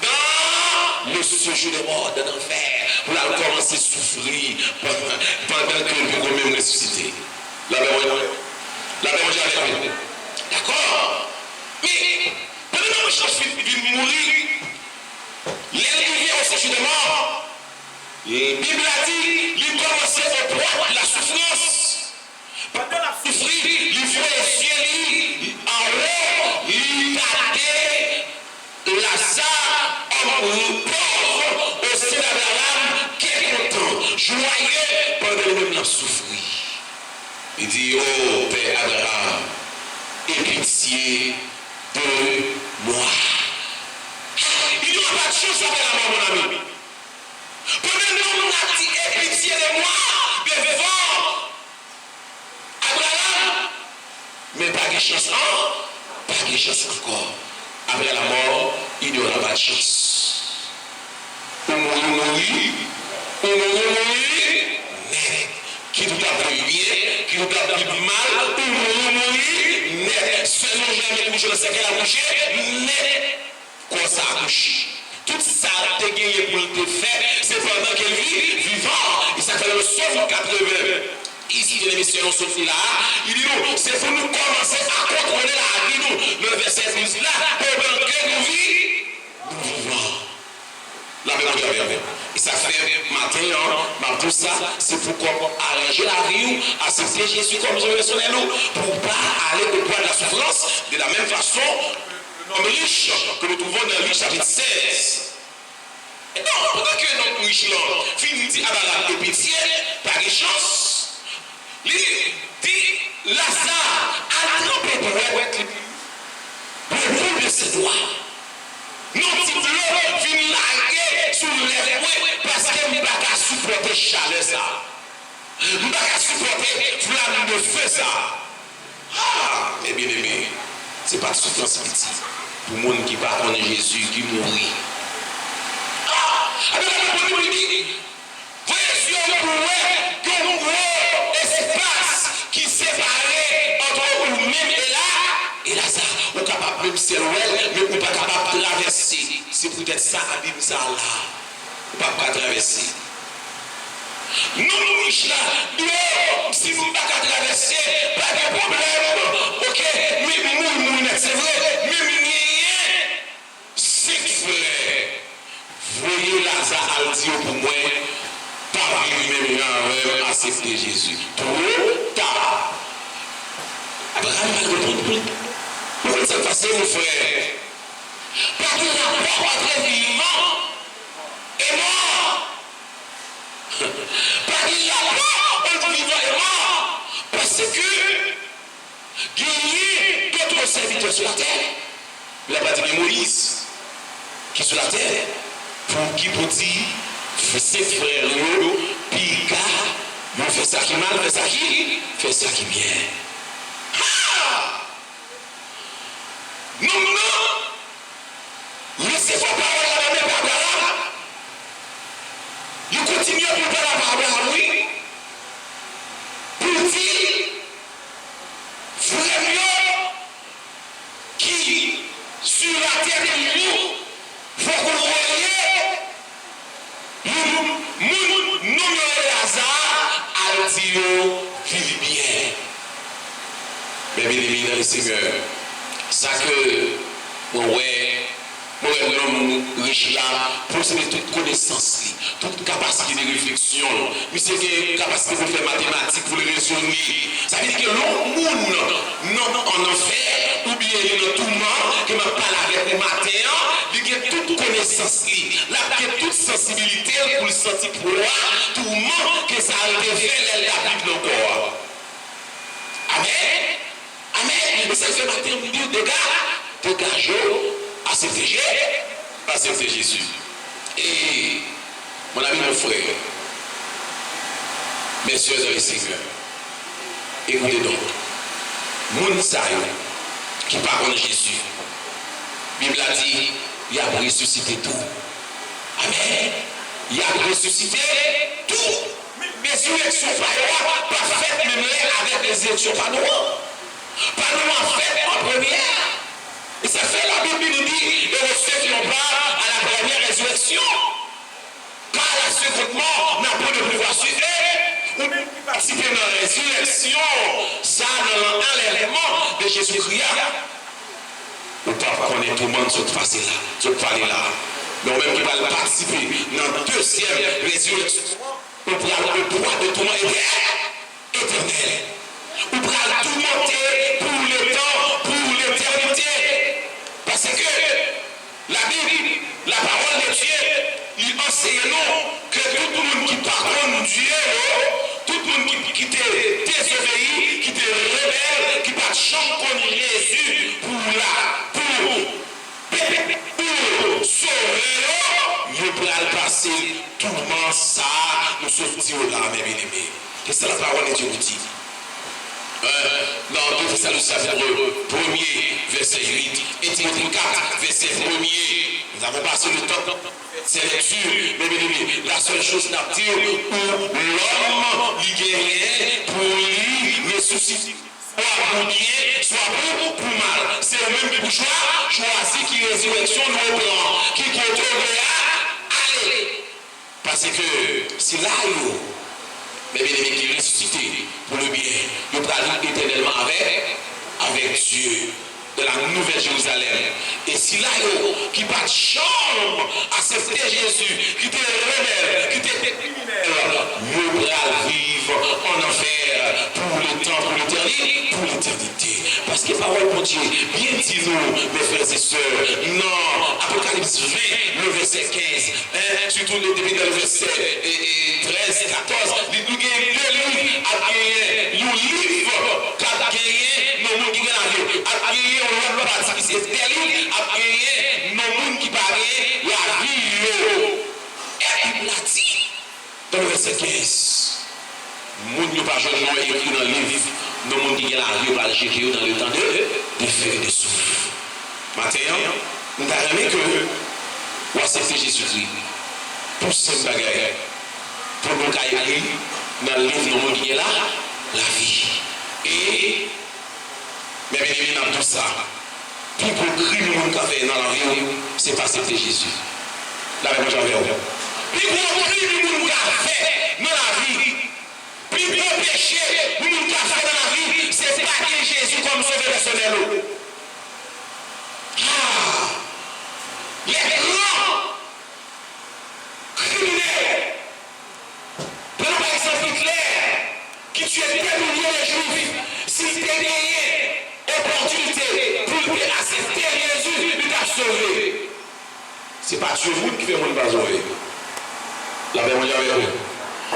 Dans le séjour des morts, dans l'enfer, pour la commencer à souffrir pendant que nous pouvons même ressusciter. La mémoire avec nous. D'accord? Mais, pendant que les gens viennent mourir, les rivières au séjour des morts, la Bible a dit, ils commençaient au poids de la souffrance. Pendant la souffrance, il faut essayer en haut, il tâtait Lazare, homme pauvre, au sein d'Abraham, qui est content, joyeux, pendant le même souffrir. Il dit, oh Père Abraham, aie pitié de moi. Il n'y a pas de chance avec la mort, mon ami. Pendant que nous avons dit, aie pitié de moi, devant Abraham, mais pas de chance, pas de chance encore. Après la mort, il n'y aura pas de chance. On mourit, net. Qui tout a pris bien, qui tout a pris mal, on mourit, net. Seulement jamais couché dans ce qu'elle a couché, net. Quoi ça a couché? Tout ça a été gagné pour le faire, c'est pendant qu'elle vit, vivant. Et ça fait le Somme 80. Ici, il y a l'émission là, il dit nous, c'est pour nous commencer à contrôler la vie, nous, le verset 12 là, pendant que nous vivons. La même. Et ça fait matin, tout ça, c'est pour arranger la vie, accepter Jésus comme personnel, pour ne pas aller au poids de la souffrance, de la même façon, l'homme riche que nous trouvons dans Luc chapitre 16. Et non, pendant que notre riche là, finit dit Abraham de pitié, pas de chance. Il dit, Lazare a trempé pour le bout de ses doigts. Non, si vous voulez, larguer sur les parce que nous ne pouvons pas supporter chaleur ça. Nous ne pouvons pas supporter flamme de feu ça. Ah, mes bien-aimés, ce n'est pas de souffrance petite. Pour le monde qui part en Jésus, qui mourit. Ah, alors la Bible dit, voyez sur le pouvoir que nous voyons espace qui séparait entre nous-mêmes et Lazare. On est capable même de mais on n'est pas capable de traverser. C'est peut-être ça, la Bible, ça là. On ne peut pas traverser. Nous, nous, là, si nous ne pouvons pas traverser, pas de problème. Ok, mais nous, c'est vrai, mais c'est frère. Voyez Lazare à dire pour moi, pas lui-même accepter Jésus. Trop tard. Abraham va répondre. Pourquoi ça passe, mon frère? Parce que la parole entre vivant et mort. Parce que la parole entre vivant et mort. Parce que il y a d'autres serviteurs sur la terre. Il n'a pas dit Moïse qui est sur la terre. Pour qui peut dire, ses frères, puis gars, fait ça qui mal, fait ça qui bien. Non, laissez vos paroles à la même Abraham. Il continue à parler à Abraham, oui. Pour dire, frère qui, sur la terre de nous, faut que vous voyez, nous Lazare, à dire, vivez bien. Mais bien aimé dans le Seigneur. Ça que, l'homme riche là, posséder toute connaissance, toute capacité de réflexion, mais c'est une capacité pour faire mathématiques, pour le raisonner. Ça veut dire que l'homme non en enfer, ou bien dans tout le monde, que m'a parlé avec le matin, il a toute connaissance, il a toute sensibilité pour le sentir pour tout le monde que ça a été fait la Bible encore. Amen. Amen. Mais ça fait matin, on dit, dégage, accepter Jésus. Et mon ami, mon mes frères, mes soeurs dans le Seigneur, écoutez donc, moun sa yo, qui parle de Jésus, la Bible a dit, il a ressuscité tout. Amen. Il a ressuscité tout. Mais résurrection pas faite même avec les résurrections pas nous. Pas nous en fait en première. Et ça fait la Bible nous dit, et ceux qui n'ont pas à la première résurrection, car la seconde mort n'a pas de pouvoir sur eux, ou même qui participent dans la résurrection, ça dans l'enlèvement de Jésus-Christ. Ou pas qu'on est tout le monde sur ce passé là, sur ce palais là. Mais même qui va participer dans la deuxième résurrection, on pourra le pouvoir de tout le monde éternel. On pourra tout monter pour le temps, pour l'éternité. Parce que la Bible, la parole de Dieu, il enseigne nous que tout le monde qui pardonne Dieu, tout le monde qui te désobéit, qui te rebelle, qui ne pas chanter Jésus pour sauver, nous pourrons passer tout le monde ça, nous sortir là, mes bien-aimés. Et c'est la parole de Dieu nous dit. Dans 2 Thessaloniciens chapitre 1er, verset 8, et Timothée 4, verset 1er. Nous avons passé le temps. C'est lecture, mais bien aimé, la seule chose à dire où l'homme il guérit pour lui ressusciter. Soit pour bien, soit pour mal. C'est le même pour choisir qui résurrection nous prend, qui contrôle allez. Parce que c'est là où mais bien aimé qui est ressuscité pour le bien, nous parlons éternellement avec Dieu de la Nouvelle Jérusalem. Et si là, qui pas de chambre à accepter Jésus, qui te rebelle, qui te criminel, nous allons vivre en enfer pour le temps, pour l'éternité. Parce que parole de Dieu, bien dit nous, mes frères et sœurs, non, Apocalypse 20, le verset 15, surtout le début dans le verset 13, 14, nous gagnons deux livres à gagner, nous livres qu'à gagner, nos mondes qui gagnent la vie, à gagner, on va partir, c'est des livres à gagner, nos mondes qui gagner la vie. Et il l'a dit dans le verset 15. Moun yo pas joindre écrit dans le livre, nos monde qui gagne la vie va gérer dans le temps de feu et de souffle. Matin, nous avons aimé que vous acceptez Jésus-Christ pour ce bagage, pour nous écrire dans le livre, nos monde qui gagne la vie. Et, mais bien évidemment, tout ça, plus gros crime que nous avons fait dans la vie, c'est pas accepter Jésus. Là, moi j'avais plus gros crime que nous avons fait dans la vie. Plus gros péché, nous nous avons fait dans la vie, c'est pas que Jésus comme sauveur personnel. Les grands criminels, prenons par exemple Hitler, qui tuait des millions de juifs, s'il t'a gagné opportunité pour accepter Jésus, il t'a sauvé. C'est pas Dieu qui fait mon pas sauver. La paix mondiale.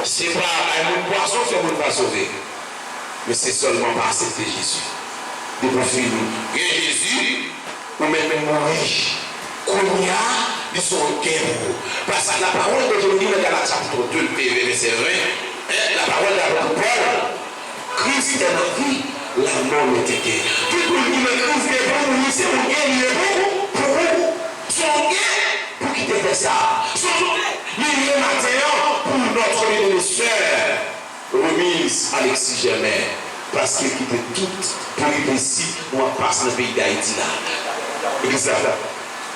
C'est pas un poisson qui fait mon pas sauver. Mais c'est seulement par accepter Jésus. De profil. Et Jésus, ou même mourir. Qu'on y a, ils sont en guerre. Parce que la parole de Dieu dit dans Galates chapitre 2, verset 20, la parole de Paul, Christ est la vie, la mort est guerre. Tout le monde dit que Christ est bon, oui, c'est mon guerre, il est bon pour vous. Son guerre pour quitter fait ça. Son guerre, il est matin pour notre ministère. Remise Alexis Germain. Parce qu'il quittait tout pour vivre ici, on passe dans le pays d'Haïti là. Exact.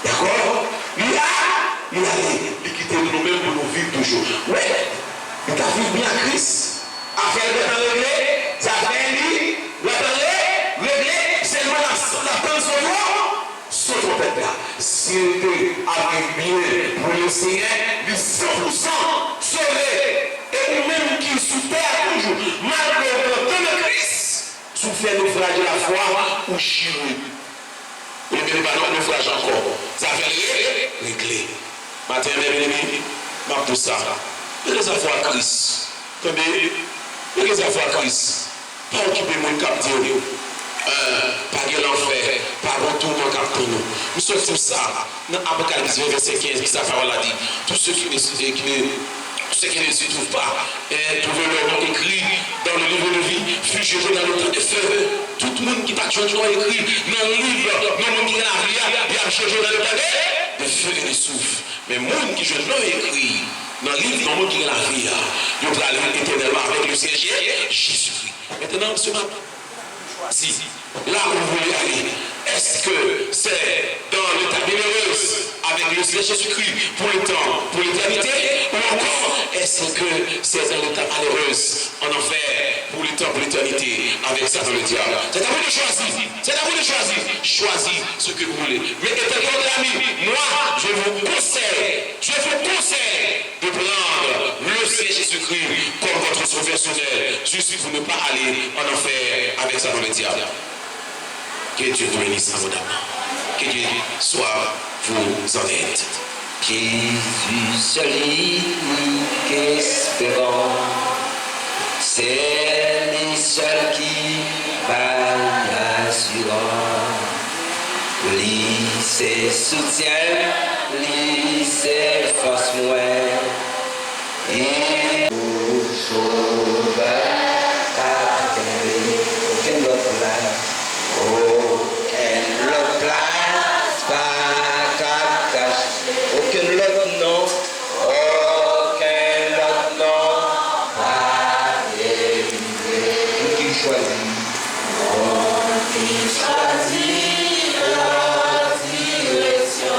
D'accord? Il a quitté nous-mêmes pour nous vivre toujours. Oui, il t'a vu bien Christ. Affaire de temps réglé, ça fait lui, le temps réglé, seulement la transformation, son trompette là. Si tu as bien pour le Seigneur, il 100% sauvé. Et nous-mêmes qui sous terre toujours, malgré le temps de Christ, souffert naufrage de la foi ou chirurgie. Vous ne venez pas naufrage encore. Ça fait réglé. Matin, mes amis, je pour ça. Et les affaires à Christ. Attendez, et les affaires à Christ. Pas occuper mon capteur. Pas de l'enfer. Pas bon tout mon capteur. Nous sommes tout ça. Dans Apocalypse verset 15, qui sa parole a dit. Tous ceux qui ceux qui ne s'y trouvent pas, trouver leur nom écrit dans le livre de vie, fut jeté dans le temps de feu. Tout le monde qui pas de nom écrit dans le livre, non, le monde qui est dans la vie, il a jeté dans le temps de feu et de souffle. Mais le monde qui jeté nom écrit dans le livre, dans le monde qui est dans la vie, il va aller éternellement avec le Seigneur Jésus-Christ. Maintenant, ce matin, si là où vous voulez aller, est-ce que c'est dans l'état bienheureux avec le Seigneur Jésus-Christ pour le temps, pour l'éternité, ou encore est-ce que c'est dans l'état malheureux en enfer pour le temps, pour l'éternité avec ça dans le diable? C'est à vous de choisir. C'est à vous de choisir. Choisissez ce que vous voulez. Mais étant ami, moi, je vous conseille de prendre le Seigneur Jésus-Christ comme votre sauveur personnel, juste pour ne pas aller en enfer avec ça dans le diable. Que Dieu vous bénisse abondamment. Que Dieu soit vous en aide. Jésus seul unique espérant, c'est lui seul qui va assurant. Lui c'est soutien, lui c'est force moins. Et pour sauver aucun autre place, aucun autre place, pas qu'à cacher, aucun autre nom, pas dérivé. Qui choisit, la direction.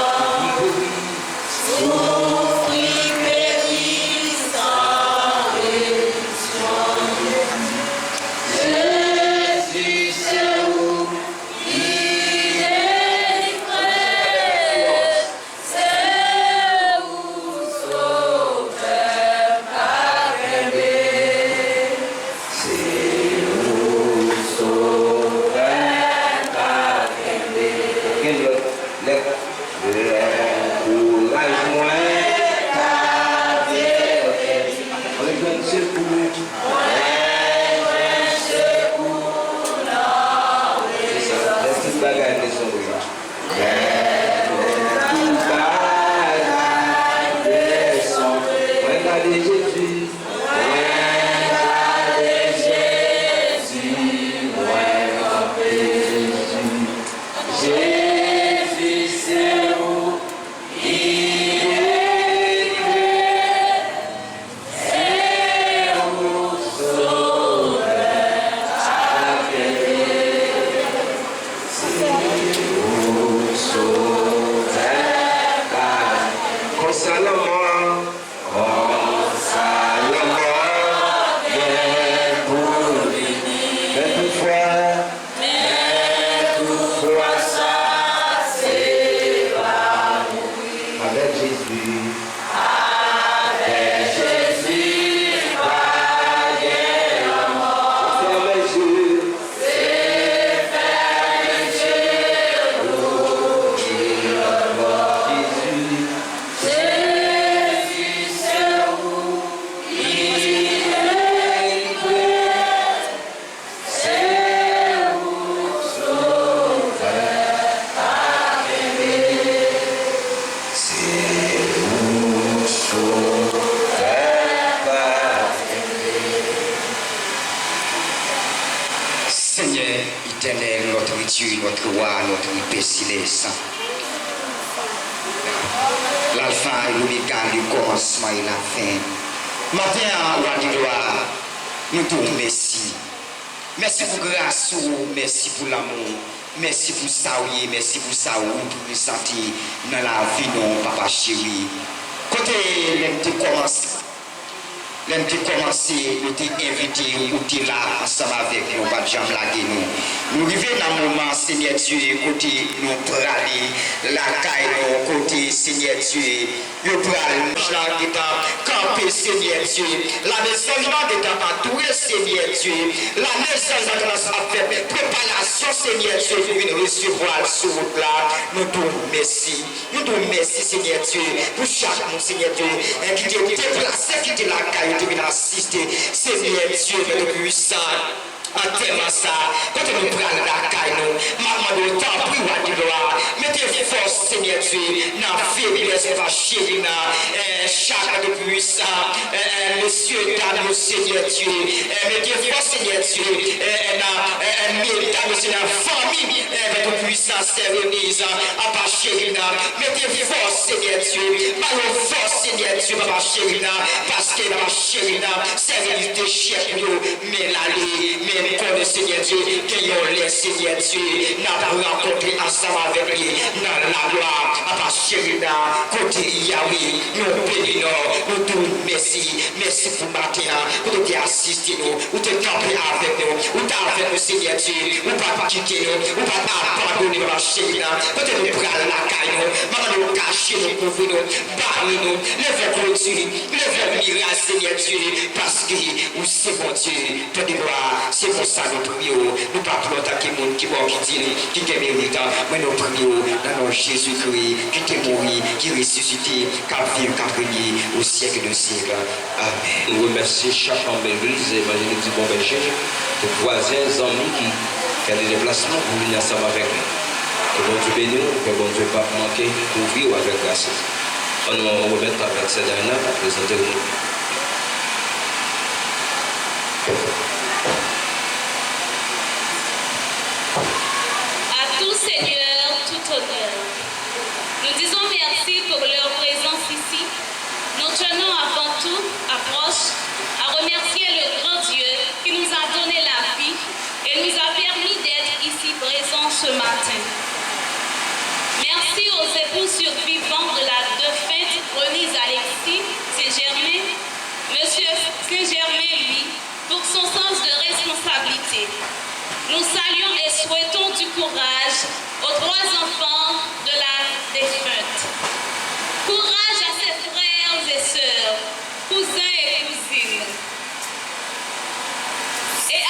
Notre roi, notre paix céleste. L'alpha et l'oméga, le commencement et la fin. Matin, roi de gloire, nous te remercions. Merci pour grâce, merci pour l'amour, merci pour ça, merci pour ça, pour nous sentir dans la vie, non, papa chéri. Côté, l'homme commencé, nous t'ai invité, nous t'es là, ensemble avec nous, pas de jambe là, nous arrivons dans le moment, Seigneur Dieu, côté nous praler, la caille, côté Seigneur Dieu, nous praler, la guitare, camper Seigneur Dieu, la maison de guitare, adouer Seigneur Dieu, la maison de grâce à faire, préparation Seigneur Dieu, pour nous recevoir sur votre là, nous te remercions Seigneur Dieu, pour chaque monde Seigneur Dieu, qui t'est déplacé, qui t'est la caille, qui t'est assister, Seigneur Dieu, mais de puissant. En termes de ça, quand nous prenons la caille, maman de temps, puis on dit gloire, mettez force, Seigneur Dieu, dans la faiblesse, va chérir, chaque de puissant, Monsieur, dame, Seigneur Dieu, mettez force, Seigneur Dieu, mesdames, Seigneur, famille, votre puissance est remise à part chérina, mettez force, Seigneur Dieu, malheur force, Seigneur Dieu, papa chérina, parce que la chérina, c'est de chef, mais l'allée, mais comme Seigneur Dieu, que yon les Seigneur Dieu, n'a pas rencontré ensemble avec lui, dans la gloire, à part chérina, côté Yahweh, nous bénissons, nous disons merci, merci pour matin, pour te assister nous, ou te camper avec nous, ou t'avec nous Seigneur Dieu, ou pas quitter nous, ou pas abandonner ma chérina, peut-être nous prendre la caille, maman nous cacher nous, couvrir nous, barrer nous, levez clôture, levez miracle Seigneur Dieu, parce que ou c'est mon Dieu, toi de gloire, c'est pour ça nous prions, nous pas pour attaquer le monde qui mort, qui dit, qui est méritant, mais nous prions dans notre Jésus-Christ, qui est mort, qui est ressuscité, qui a vécu, qui a régné au siècle de siècle. Amen. Nous remercions chaque membre de l'église évangélique du Bon Berger, de voisins, amis qui ont des déplacements pour venir ensemble avec nous. Que bon Dieu bénisse nous, que bon Dieu ne pas manquer pour vivre avec grâce. On nous remet avec ces derniers pour présenter nous. À tout Seigneur, tout honneur. Nous disons merci pour leur présence ici. Nous tenons avant tout, à remercier le grand Dieu qui nous a donné la vie et nous a permis d'être ici présents ce matin. Merci aux époux survivants de la défunte Renise Alexis Saint-Germain, Monsieur Saint-Germain, lui, pour son sens de responsabilité. Nous saluons et souhaitons du courage aux 3 enfants de la défunte. Courage à ses frères et sœurs, cousins et cousines. Et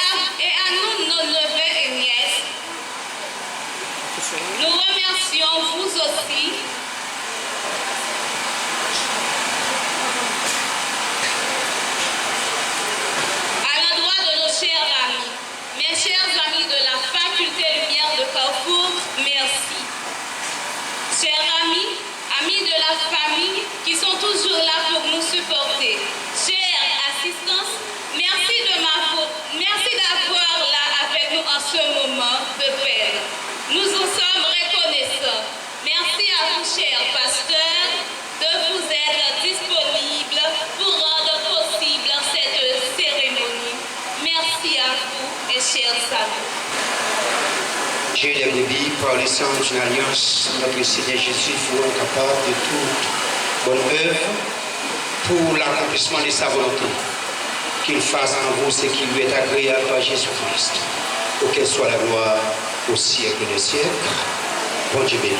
à nous, nos neveux et nièces, nous remercions vous aussi à l'endroit de nos chers amis, mes chers amis de la faculté Lumière de Carrefour, merci. Chers amis, amis de la famille qui sont toujours là pour nous supporter. Chère assistance, merci d'avoir là avec nous en ce moment de peine. Nous vous sommes reconnaissants. Merci à vous, chers pasteurs, de vous être disponibles pour rendre possible cette cérémonie. Merci à vous et chers amis. Dieu des brebis, par le sang d'une alliance, notre Seigneur Jésus, vous capable de toute bonne œuvre pour l'accomplissement de sa volonté. Qu'il fasse en vous ce qui lui est agréable par Jésus-Christ. Auquel soit la gloire au siècle des siècles. Bon Dieu béni.